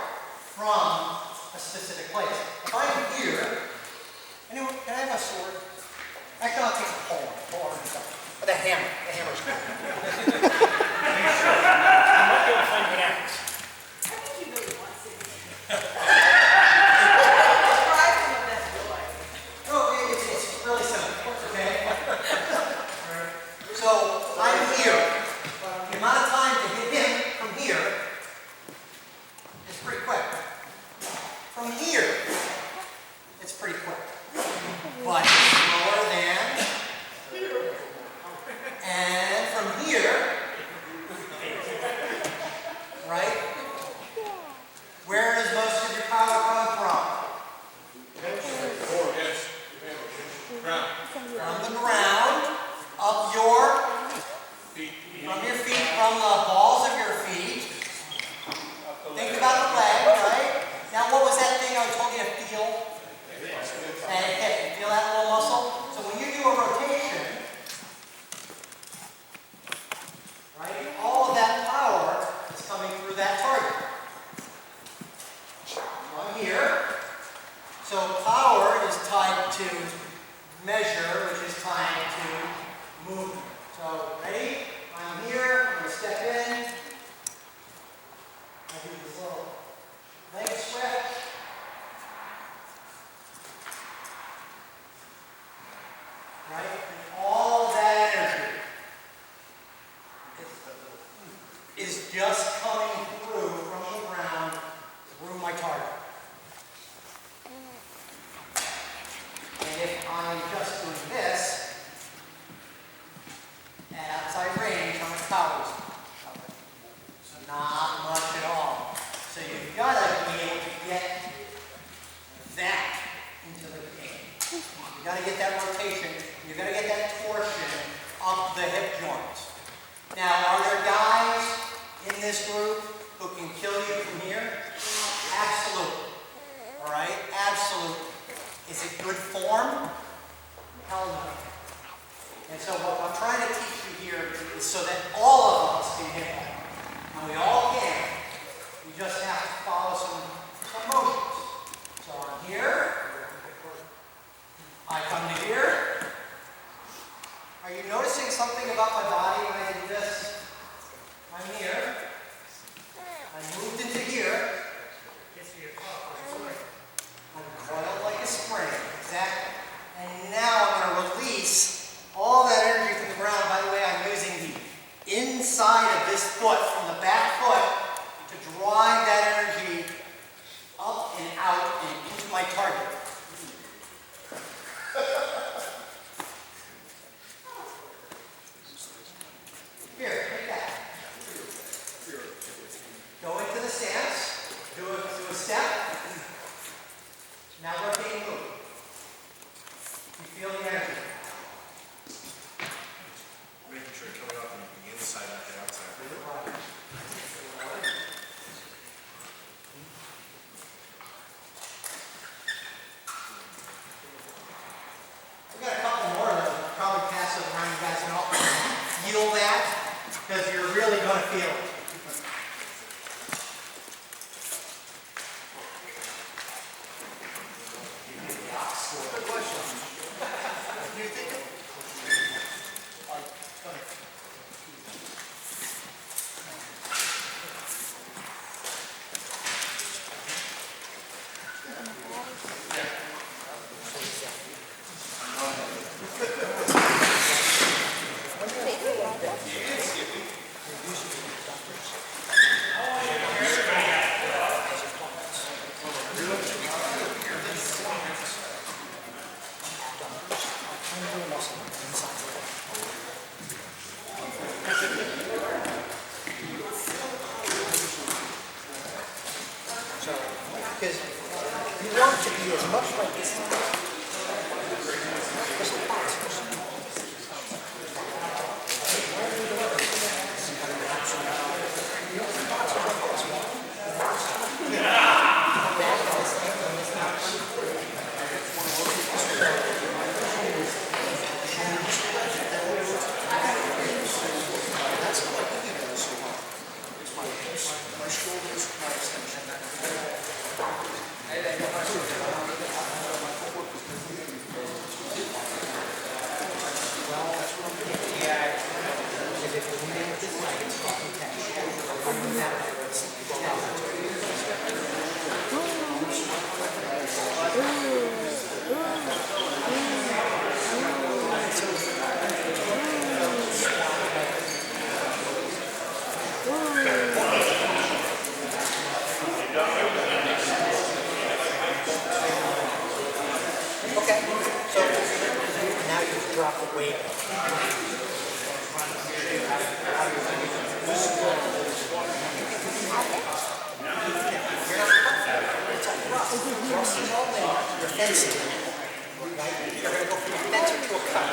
from a specific place. If I'm here, anyone, can I have a sword? Actually, I'll take a pole and stuff. But a hammer. The hammer's good. I'm not going to find an axe. I think you really want to see it. Try some of that joy. No, it's really simple. Okay? So I'm here. The amount of time to hit him from here is pretty quick. From here, it's pretty quick. But slower than here. And from here, right? Where does most of your power come from? Yes. Ground. From the ground, up your, Feet. from your feet I told you to feel? And hit. Feel that little muscle? So when you do a rotation, right, all of that power is coming through that target. I'm here. So power is tied to measure, which is tied to movement. So ready? I'm here. I'm going to step in. I do this little leg stretch. Right? And all of that energy is just coming through from the ground through my target. And if I'm just doing this, at outside range, how much power is it? So not much at all. So you've got to be able to get that into the game. You've got to get that rotation. You've got to get that torsion up the hip joints. Now, are there guys in this group who can kill you from here? Absolutely. All right? Absolutely. Is it good form? Hell no. And so what I'm trying to teach you here is so that all of us can hit that. And we all can. We just have to follow some motions. So I'm here. I come to here. Are you noticing something about my body when I do this? I'm here. I moved into here. I'm coiled like a spring. Exactly. And now I'm going to release all that energy from the ground. By the way, I'm using the inside of this foot, from the back foot, to drive that energy up and out and into my target. Here, take that. Go into the stance. Do a step. Now rotate and move. You feel the energy. Making sure you're coming off the inside, not the outside. We've got a couple more that will probably pass it around. You guys can all feel that, because you're really going to feel it. Good question. Do you think because you want to be as much like this as possible. Okay, so now you've dropped the weight. You're fencing, right? You're going to go from a fence to a cut.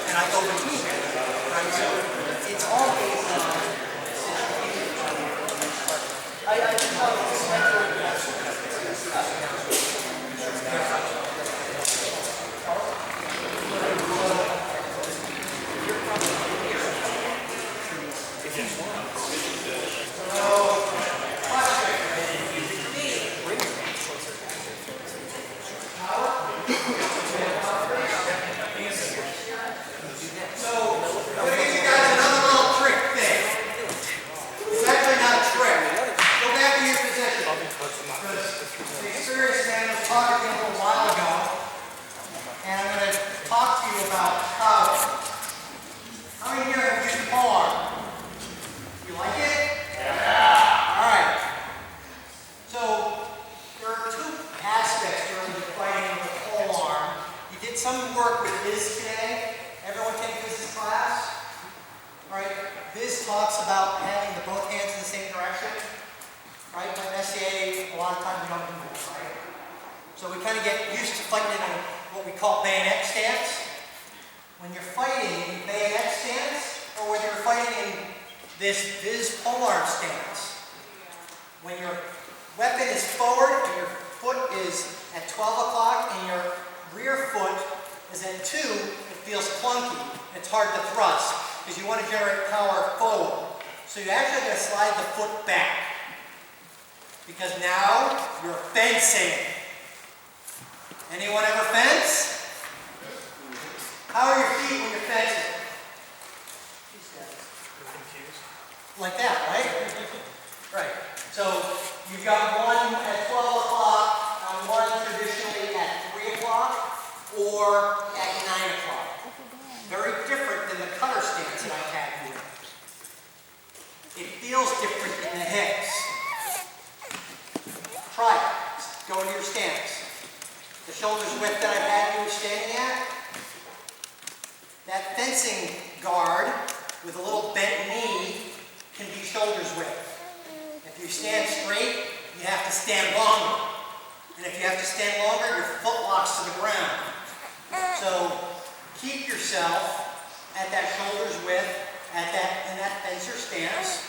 And I go between them, right? So it's all based on. I can tell you this some work with Viz today. Everyone take Viz's class. All right. Viz talks about having the both hands in the same direction. Right? But in SCA, a lot of times we don't do that. Right? So we kind of get used to fighting in what we call bayonet stance. When you're fighting in bayonet stance, or whether you're fighting in this Viz polearm stance, when your weapon is forward and your foot is at 12 o'clock and your rear foot is at 2, it feels clunky. It's hard to thrust because you want to generate power forward. So you actually got to slide the foot back because now you're fencing. Anyone ever fence? How are your feet when you're fencing? Like that, right? Right. So you've got one at 12 o'clock, and one traditionally at 3 o'clock, or at 9 o'clock. Very different than the cutter stance that I have here. It feels different in the hips. Try it. Go into your stance. The shoulders width that I've had you standing at, that fencing guard with a little bent knee can be shoulders width. If you stand straight, you have to stand longer. And if you have to stand longer, your foot locks to the ground. So keep yourself at that shoulders width, in that fencer stance,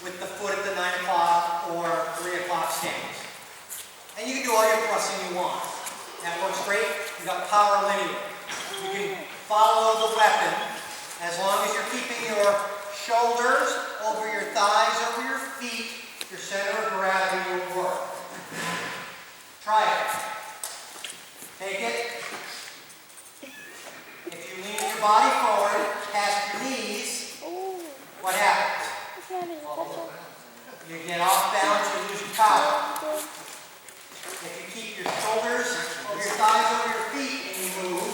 with the foot at the 9 o'clock or 3 o'clock stance. And you can do all your thrusting you want. That works great. You've got power linear. You can follow the weapon as long as you're keeping your shoulders over your thighs, over your feet. Your center of gravity will work. Try it. Take it. If you lean your body forward, past your knees, what happens? You get off balance, you lose your power. If you keep your shoulders over your thighs, over your feet, and you move,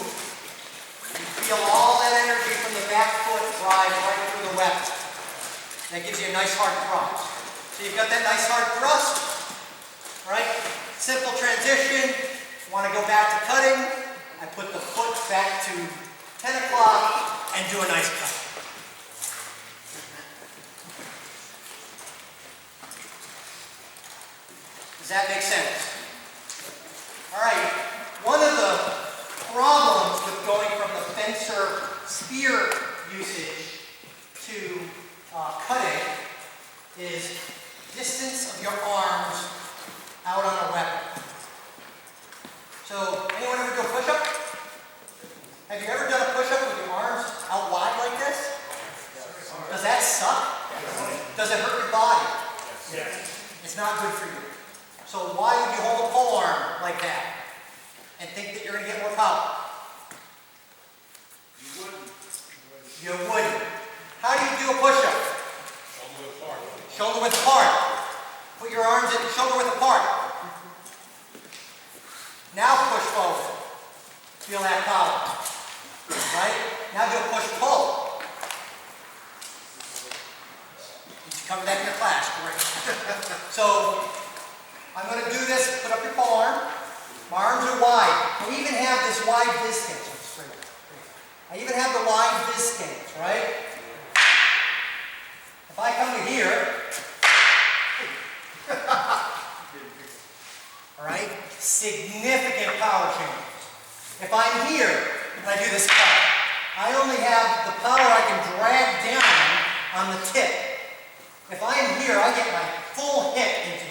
you feel all that energy from the back foot drive right through the weapon. That gives you a nice hard thrust. So you've got that nice hard thrust, right? Simple transition. Want to go back to cutting? I put the foot back to 10 o'clock and do a nice cut. Does that make sense? All right, one of the problems with going from the fencer spear usage to cutting is distance of your arms out on a weapon. So, anyone ever do a push-up? Have you ever done a push-up with your arms out wide like this? Does that suck? Does it hurt your body? It's not good for you. So why would you hold a pole arm like that and think that you're going to get more power? You wouldn't. How do you do a push-up? Shoulder width apart. Put your arms in shoulder width apart. Now push forward. Feel that power. Right? Now do a push-pull. You should cover that in your class. Great. So I'm going to do this. Put up your pole arm. My arms are wide. I even have this wide vis stance. I even have the wide vis stance, right? If I come to here, all right, significant power changes. If I'm here and I do this cut, I only have the power I can drag down on the tip. If I am here, I get my full hit into it.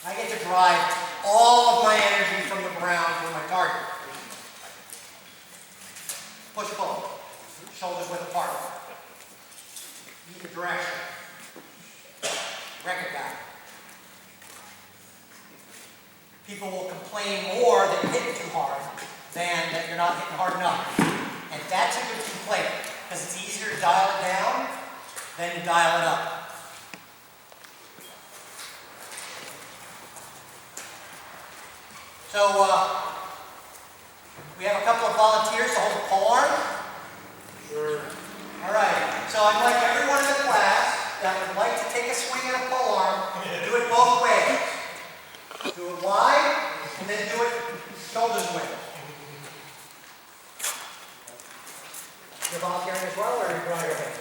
I get to drive all of my energy from the ground to my target. Push pull. Shoulders width apart. Either direction. Record guy. People will complain more that you're hitting too hard than that you're not hitting hard enough. And that's a good complaint, because it's easier to dial it down than to dial it up. So, we have a couple of volunteers to hold a pole arm. Sure. All right. So I'd like everyone in the class that would like to take a swing at a pole arm, do it both ways. Do it wide, and then do it shoulders width. You're volunteering as well, or are you drawing your hand?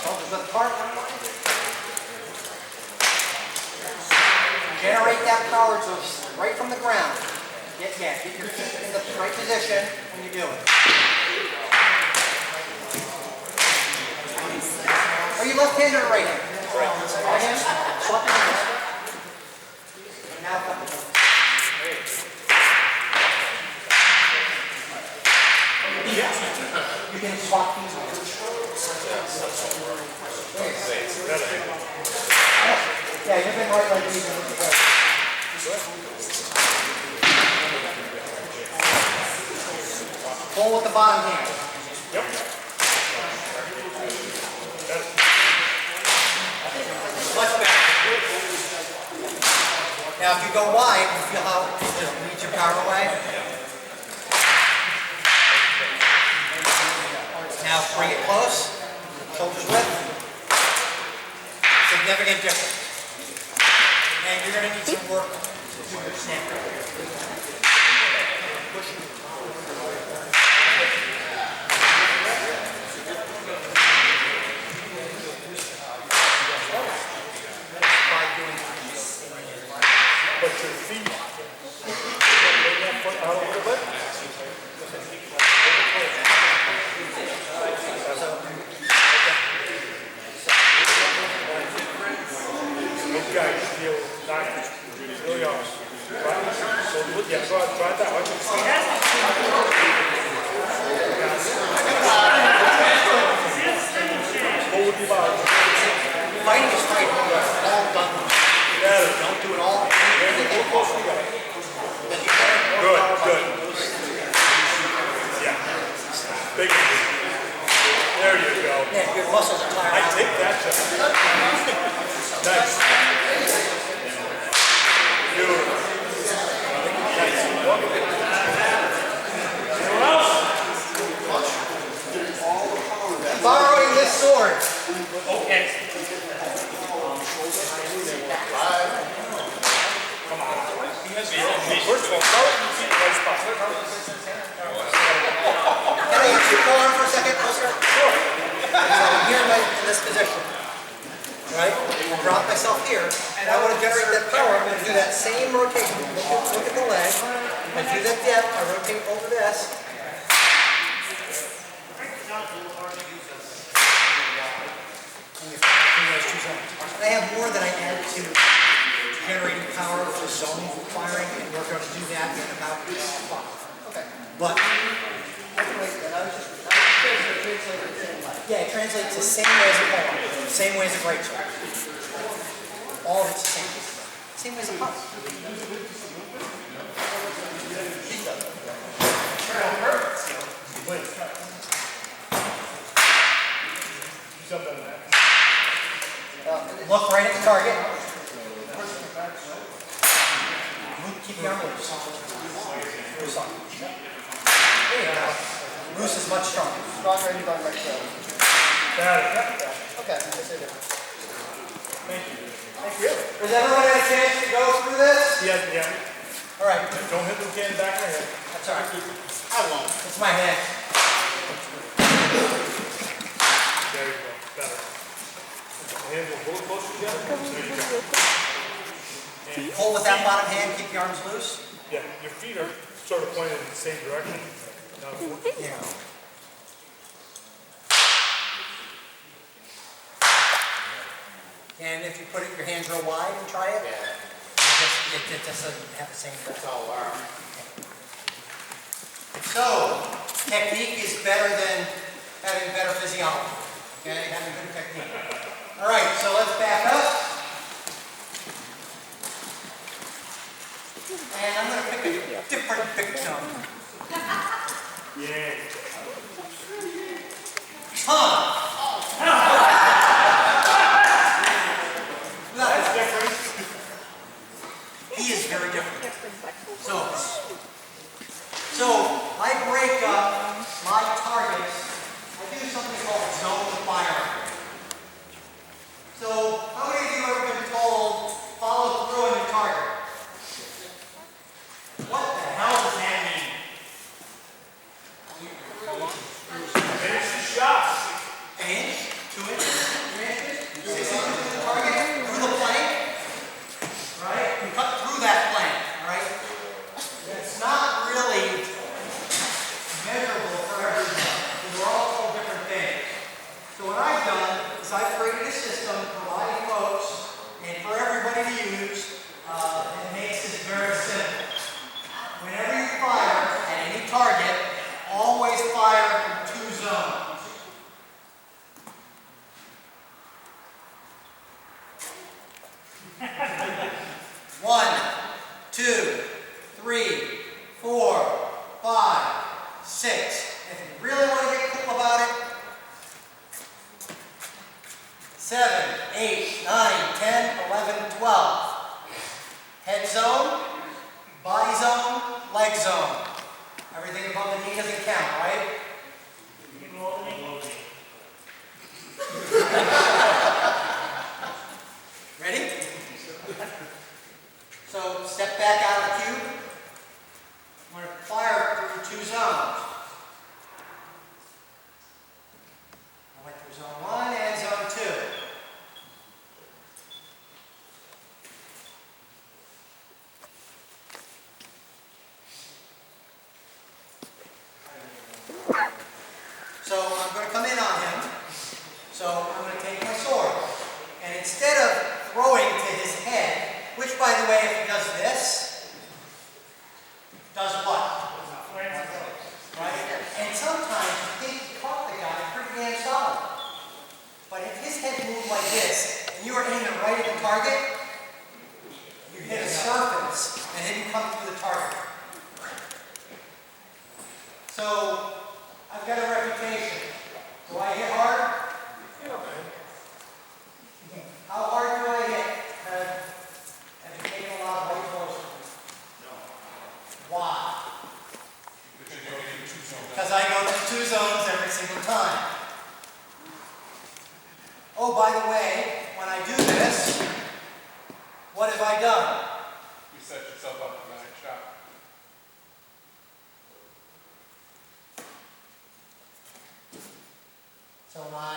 Shoulders width apart. Generate that power just right from the ground. Get your feet in the right position when you do it. Are you left-handed or right-handed? Right-handed? Swap your hands. Now flip it. You can swap these. Yeah, you've been right like these. Pull with the bottom hand. Yep. Much better. Now, if you go wide, you feel how it just leads your power away. Now, bring it close. Shoulders width. Significant difference. And you're going to need some work to do your snap. Push. But your feet, bring that foot out a little bit. Those guys feel nice, really honest. Right? So look, yeah, go ahead, try that one. Hold your body. Fighting is fighting. All done. Don't do it all. Good, good. Yeah. Big. There you go. Yeah, your muscles are tired. I take that shot. Nice. Beautiful. Nice. I'm borrowing this sword. First of all, how do you keep the right spot? Can I use your arm for a second, Oscar? Sure. So I'm here in this position. Right? I drop myself here, and I want to generate that power. I'm going to do that same rotation. Look at the leg. I'm going to do that depth. I rotate over this. I have more that I add to generating power for zone firing, and we're going to do that in about 5. Okay. But I can wait then. I was just translating the same way. yeah, it translates the same way as a poem, same way as a great song. All of it's the same. Same way as a poem. Something like that. Look right at the target. Keep your arm loose. Loose on. There you go. Loose is much stronger. Stronger and done right there. Got it. Okay, I see it. Thank you. Thank you. Does everyone have a chance to go through this? Yeah, yeah. All right. Don't hit the can back of the head. That's all right. I won't. It's my head. There you go. Better. The hands will pull closer together. There you go. And Hold with that bottom hand. Keep your arms loose. yeah, your feet are sort of pointed in the same direction. Now, Yeah. And if you put it, your hands real wide and try it, it just doesn't have the same effect. So, technique is better than having better physiology. Okay, having good technique. All right, so let's back up. And I'm going to pick a different victim. yeah. Huh. That's different. He is very different. So I break up my targets. I do something called zone firing. So how many of you have ever been told follow through on your target? What the hell does that mean? Finish the shot. An inch? 2 inches? 3 inches? 6 inches to the target? Through the plank? Right? You cut through that plank, right? It's not really measurable for everyone. We're all told different things. So what I've done is I've created a system providing folks and for everybody to use. It makes this very simple. Whenever you fire at any target, always fire in 2 zones. One, 2, 3, 4, 5, 6. If you really want to get cool about it, 7, 8, 9, 10, 11, 12. Head zone, body zone, leg zone. Everything above the knee doesn't count, right? Ready? So step back out of the cube. I'm going to fire through 2 zones. I went through zone 1 and zone 2. So I'm going to come in on him. So I'm going to take my sword. And instead of throwing to his head, which by the way, if he does this, does what? Right? And sometimes you think you caught the guy pretty damn solid. But if his head moved like this, and you were aiming right at the target, you hit a surface and it didn't come through the target. So I've got a reputation. Do I hit hard? How hard do I hit? Have you taken a lot of weight force? No. Why? Because I go through 2 zones every single time. Oh, by the way, when I do this, what have I done? You set yourself up for the next shot. So my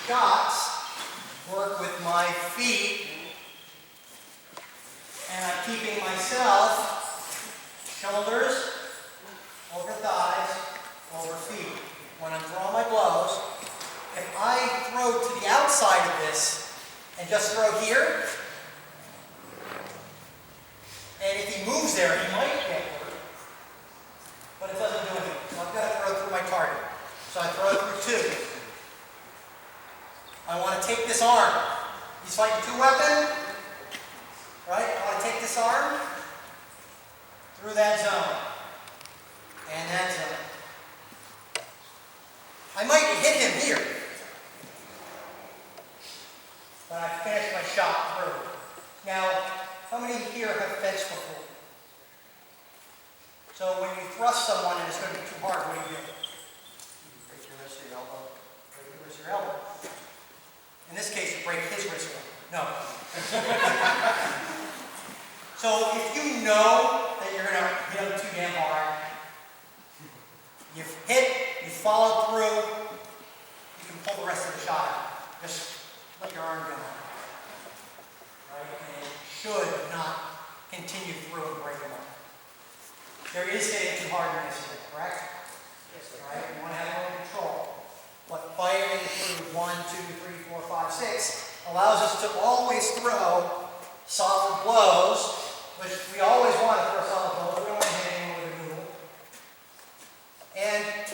shots work with my feet, and I'm keeping myself shoulders over thighs, over feet. When I'm throwing my blows, if I throw to the outside of this and just throw here, and if he moves there, he might get hurt, but it doesn't do anything. So I've got to throw through my target. So I throw through two. I want to take this arm. He's fighting two-weapon, right? I want to take this arm through that zone and that zone. I might hit him here, but I finished my shot through. Now, how many here have fenced before? So when you thrust someone and it's going to be too hard, what do? Break your wrist or your elbow. Break your wrist or your elbow. In this case, you break his wrist or no. So if you know that you're going to hit him too damn hard, you've hit, you follow through, you can pull the rest of the shot out. Just let your arm go. Right? And it should not continue through and break them up. There is hitting too hard in this hit, correct? Yes. Right? You want to have a little control. But firing through 1, 2, 3, 4, 5, 6 allows us to always throw solid blows, which we always want to throw solid blows. We don't want to hit anyone with a noodle. And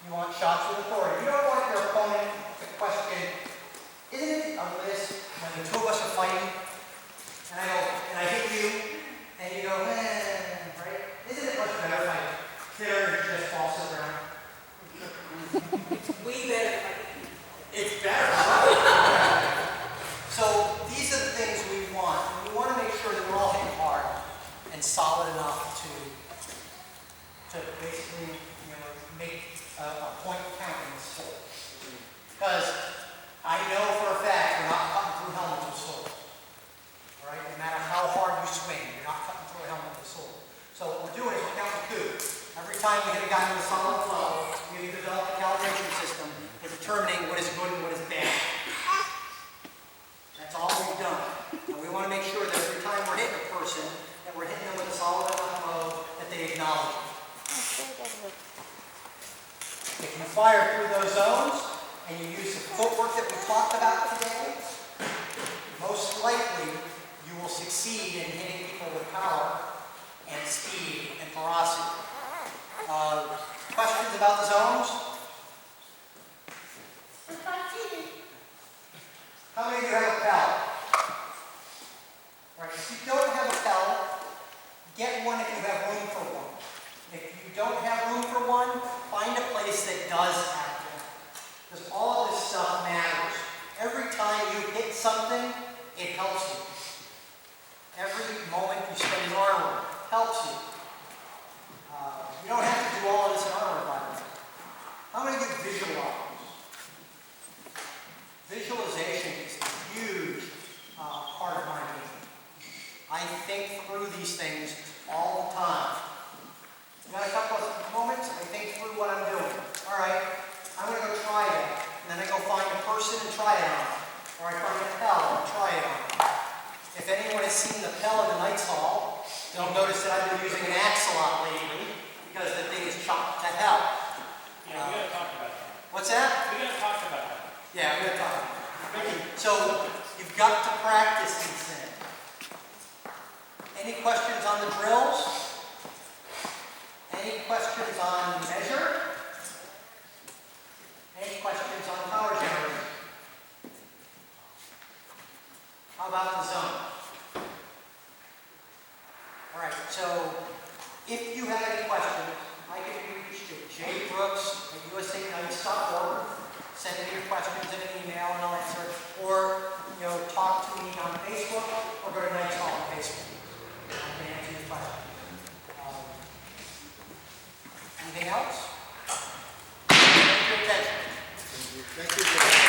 you want shots with authority. You don't want your opponent to question, isn't it the ugliest when the two of us are fighting, and I go, and I hit you, and you go, right? Isn't it much better if I hit her and she just falls to the ground? We better. It's better. So these are the things we want. And we want to make sure that we're all hitting hard and solid enough to basically, make a point count in the sport. Because I know for a fact you're not cutting through helmets with sword. All right? No matter how hard you swing, you're not cutting through a helmet with a sword. So what we're doing is we're counting coups. Every time we hit a guy with a solid blow, we develop a calibration system for determining what is good and what is bad. That's all we've done. And we want to make sure that every time we're hitting a person, that we're hitting them with a solid enough blow that they acknowledge it. If you fire through those zones, and you use the footwork that we talked about today, most likely you will succeed in hitting people with power and speed and ferocity. Questions about the zones? How many of you have a Pel? Right, if you don't have a Pel, get one if you have room for one. If you don't have room for one, find a place that does have one. Because all of this stuff matters. Every time you hit something, it helps you. Every moment you spend in armor helps you. You don't have to do all of this in armor, by the way. How many of you visualize? Visualization is a huge part of my game. I think through these things all the time. Got a couple of moments, I think through what I'm doing. All right, I'm going to go try that. And then I go find a person and try it on. Or I find a Pel and try it on. If anyone has seen the Pel in the Knights Hall, they'll notice that I've been using an axe a lot lately because the thing is chopped to hell. Yeah, we gotta talk about that. What's that? We gotta talk about that. Yeah, we're going to talk about it. So, you've got to practice these things. Any questions on the drills? Any questions on measure? Any questions on power generation? How about the zone? All right, so if you have any questions, I can be reached at jbrooks@usaknights.org. Send me your questions in an email and I'll answer it. Or, talk to me on Facebook or go to Knights Hall on Facebook. I can answer your questions. Anything else? Thank you for your attention. Thank you.